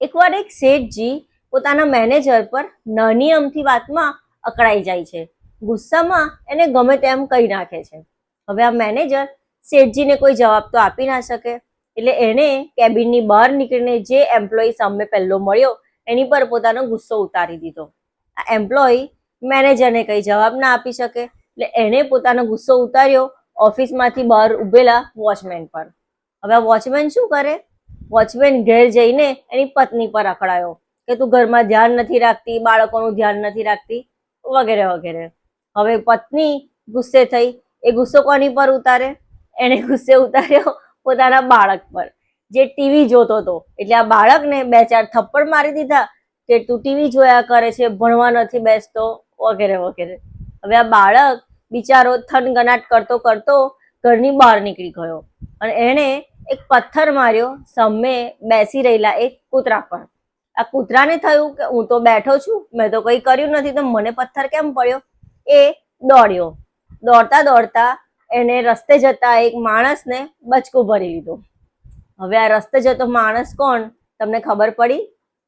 એકવાર એક શેઠજી પોતાના મેનેજર પર નાની અમથી વાતમાં અકળાઈ જાય છે. ગુસ્સામાં એને ગમે તેમ કહી નાખે છે. હવે આ મેનેજર શેઠજીને કોઈ જવાબ તો આપી ના શકે, એટલે એને કેબિનની બહાર નીકળીને જે એમ્પ્લોય સામે પહેલો મળ્યો એની પર પોતાનો ગુસ્સો ઉતારી દીધો. આ એમ્પ્લોય મેનેજરને કઈ જવાબ ના આપી શકે, એટલે એને પોતાનો ગુસ્સો ઉતાર્યો ઓફિસમાંથી બહાર ઉભેલા વોચમેન પર. હવે આ વોચમેન શું કરે? વોચમેન ઘેર જઈને એની પત્ની પર અકળાયો કે તું ઘરમાં ધ્યાન નથી રાખતી, બાળકોનું ધ્યાન નથી રાખતી, વગેરે વગેરે. હવે પત્ની ગુસ્સે થઈ. એ ગુસ્સો કોની પર ઉતારે? એને ગુસ્સે ઉતાર્યો પોતાના બાળક પર, જે ટીવી જોતો હતો. એટલે આ બાળકને 2-4 થપ્પડ મારી દીધા કે તું ટીવી જોયા કરે છે, ભણવા નથી બેસતો, વગેરે વગેરે. હવે આ બાળક બિચારો થનગનાટ કરતો કરતો ઘરની બહાર નીકળી ગયો અને એને એક પથ્થર માર્યો સામે બેસી રહેલા એક કૂતરા પર. આ કૂતરાને થયું કે હું તો બેઠો છું, મેં તો કંઈ કર્યું નથી, તો મને પથ્થર કેમ પડ્યો? એ દોડ્યો. દોડતા દોડતા એને રસ્તે જતા એક માણસને બચકું ભરી લીધું. હવે આ રસ્તે જતો માણસ કોણ તમને ખબર પડી?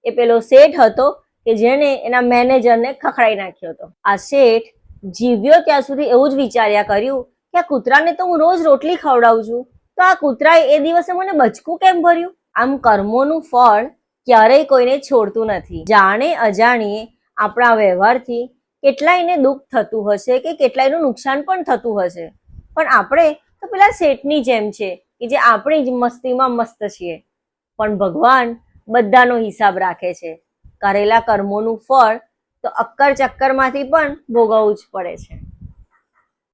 એ પેલો શેઠ હતો કે જેને એના મેનેજરને ખખડાઈ નાખ્યો હતો. આ શેઠ જીવ્યો ત્યાં સુધી એવું જ વિચાર્યા કર્યું કે આ કૂતરાને તો હું રોજ રોટલી ખવડાવું છું, તો આ કૂતરાએ એ દિવસે મને બચકું કેમ ભર્યું? આમ કર્મોનું ફળ ક્યારેય કોઈને છોડતું નથી. જાણે અજાણીએ આપણા વ્યવહારથી કેટલાયને દુઃખ થતું હશે કે કેટલાયનું નુકસાન પણ થતું હશે, પણ આપણે તો પેલા શેઠની જેમ છે કે જે આપણી જ મસ્તીમાં મસ્ત છીએ. પણ ભગવાન બધાનો હિસાબ રાખે છે. કરેલા કર્મોનું ફળ તો અક્કર ચક્કરમાંથી પણ ભોગવવું જ પડે છે.